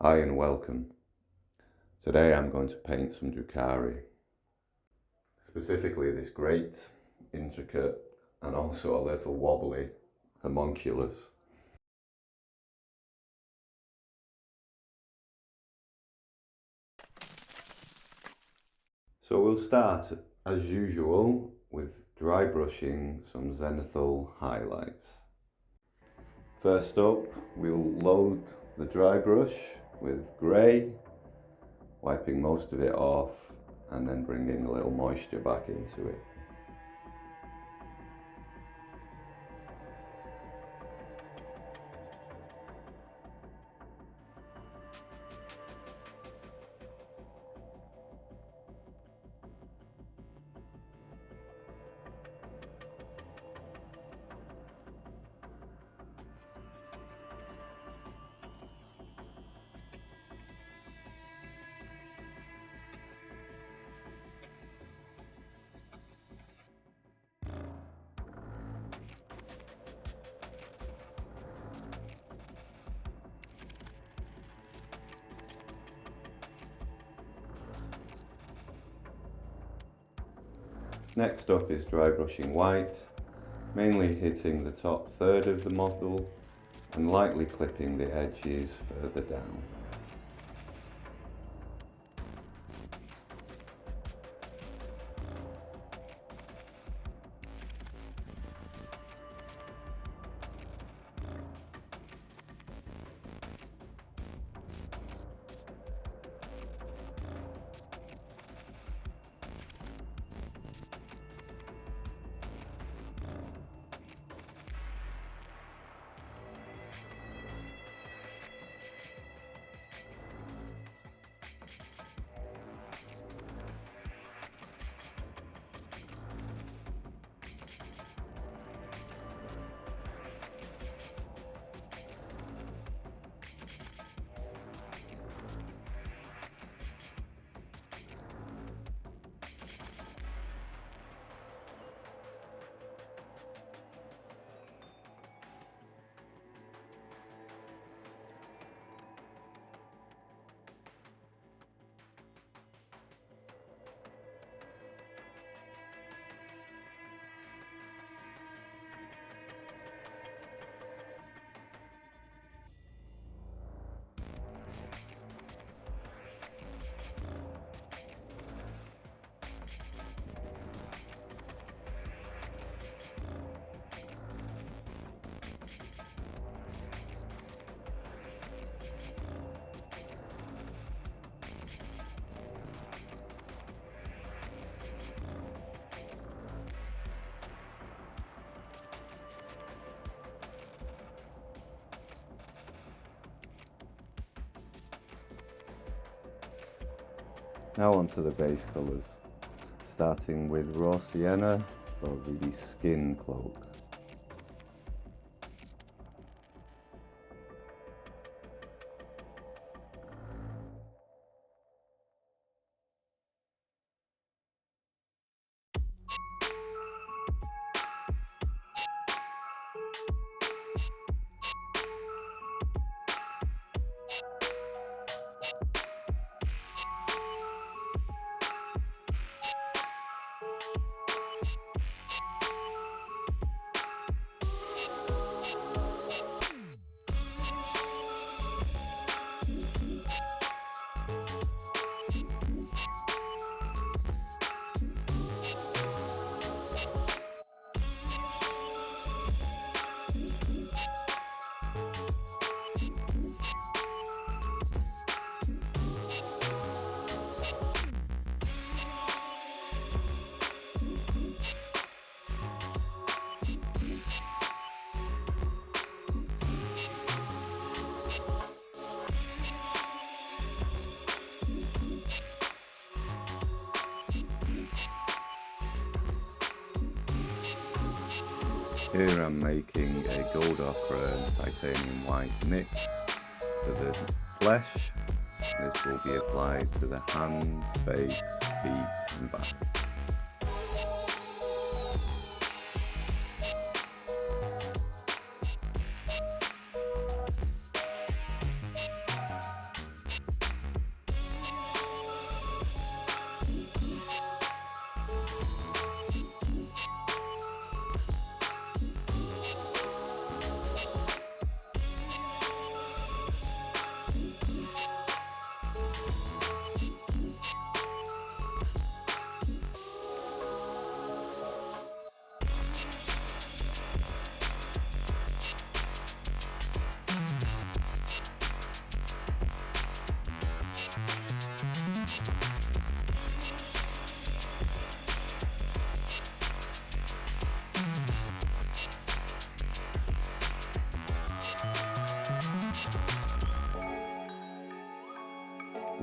Hi and welcome. Today I'm going to paint some Drukhari. Specifically this great, intricate and also a little wobbly Haemonculus. So we'll start as usual with dry brushing some zenithal highlights. First up, we'll load the dry brush with grey, wiping most of it off and then bringing a little moisture back into it. Next up is dry brushing white, mainly hitting the top third of the model and lightly clipping the edges further down. Now onto the base colours, starting with raw sienna for the skin cloak. Here I'm making a gold ochre titanium white mix for the flesh. This will be applied to the hands, face, feet and back.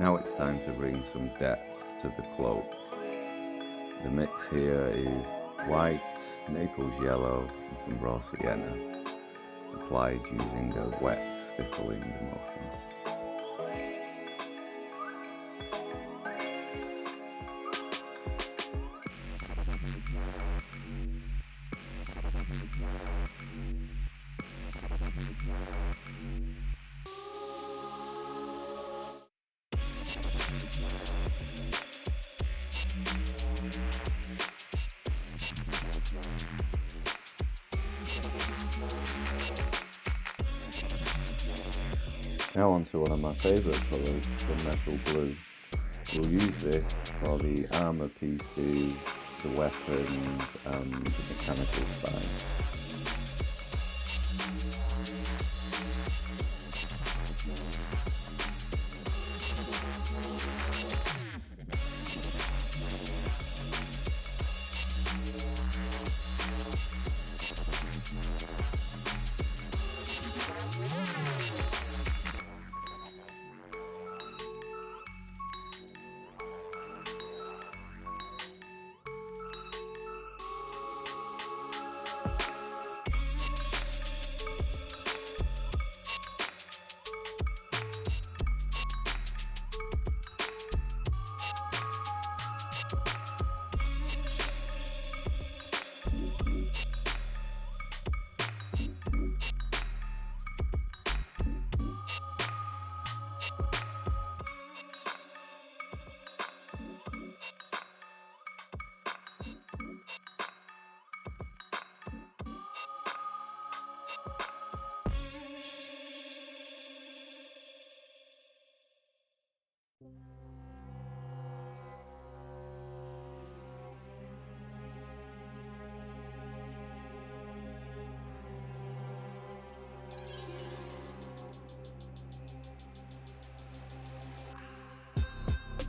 Now it's time to bring some depth to the cloak. The mix here is white, Naples yellow and some raw sienna, applied using a wet stippling motion. Now on to one of my favourite colours, the metal blue. We'll use this for the armour pieces, the weapons and the mechanical spine.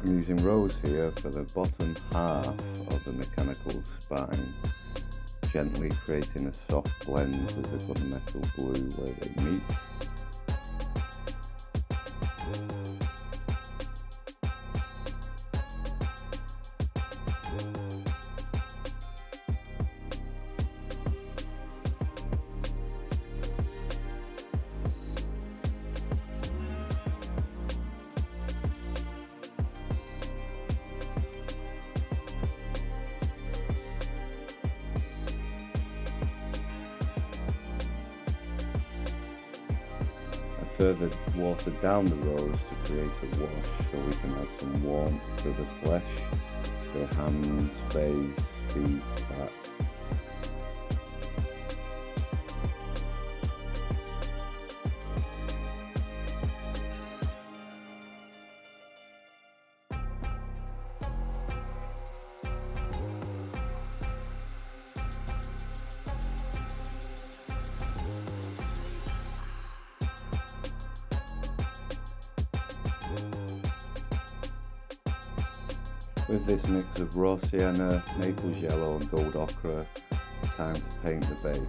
I'm using rose here for the bottom half of the mechanical spine, gently creating a soft blend with the gunmetal blue where they meet. Further watered down the rose to create a wash so we can add some warmth to the flesh, the hands, face, feet, back. With this mix of raw sienna, Naples yellow and gold ochre, time to paint the base.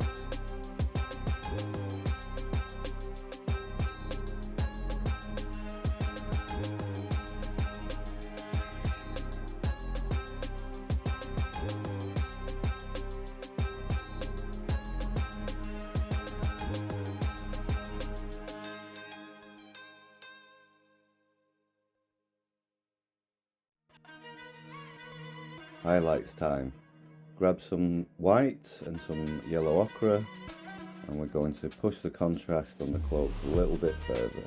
Highlights time. Grab some white and some yellow ochre and we're going to push the contrast on the cloak a little bit further.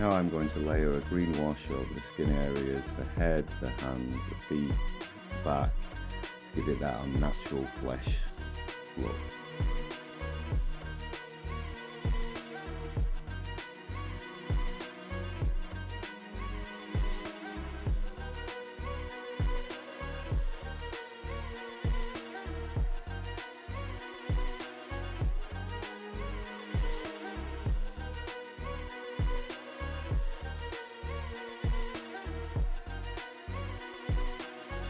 Now I'm going to layer a green wash over the skin areas, the head, the hands, the feet, the back, to give it that unnatural flesh look.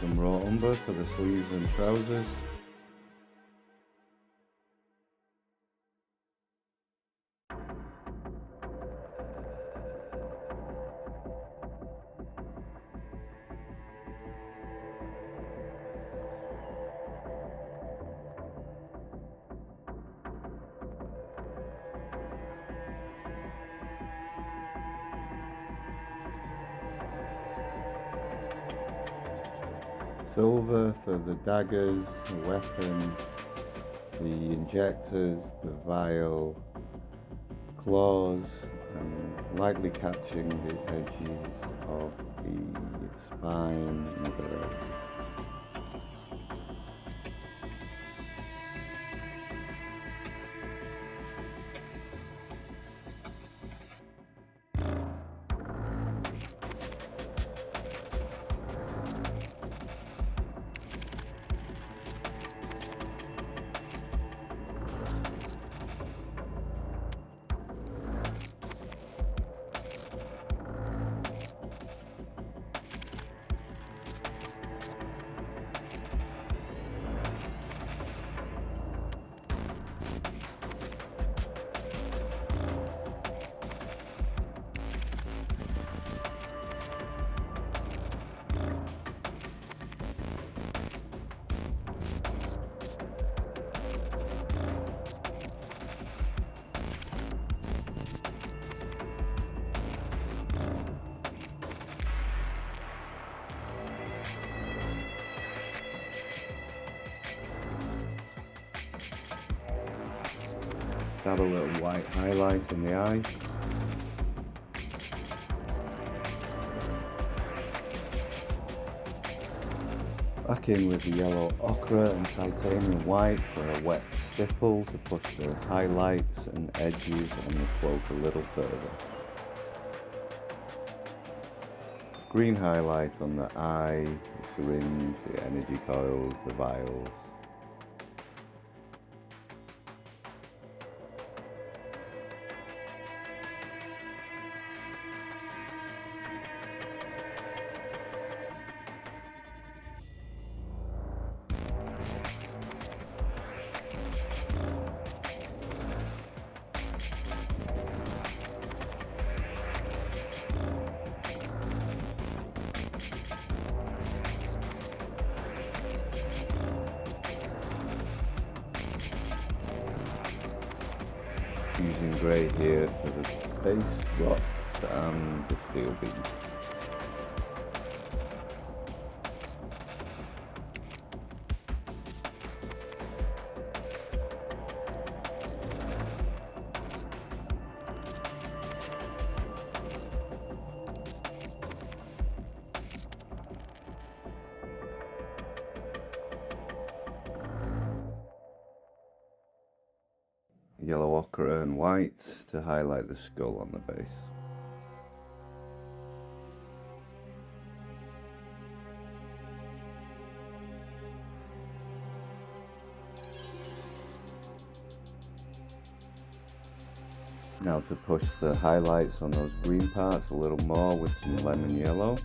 Some raw umber for the sleeves and trousers. Silver for the daggers, the weapon, the injectors, the vial, claws, and lightly catching the edges of the spine and other areas. Add a little white highlight in the eye. Back in with the yellow ochre and titanium white for a wet stipple to push the highlights and edges on the cloak a little further. Green highlight on the eye, the syringe, the energy coils, the vials. Using grey here for the base rocks and the steel beam. Yellow ochre and white to highlight the skull on the base. Now to push the highlights on those green parts a little more with some lemon yellow.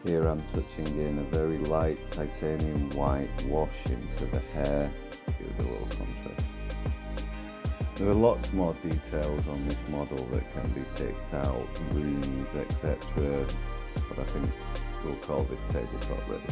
Here I'm touching in a very light titanium white wash into the hair to give it a little contrast. There are lots more details on this model that can be picked out, runes, etc. But I think we'll call this tabletop ready.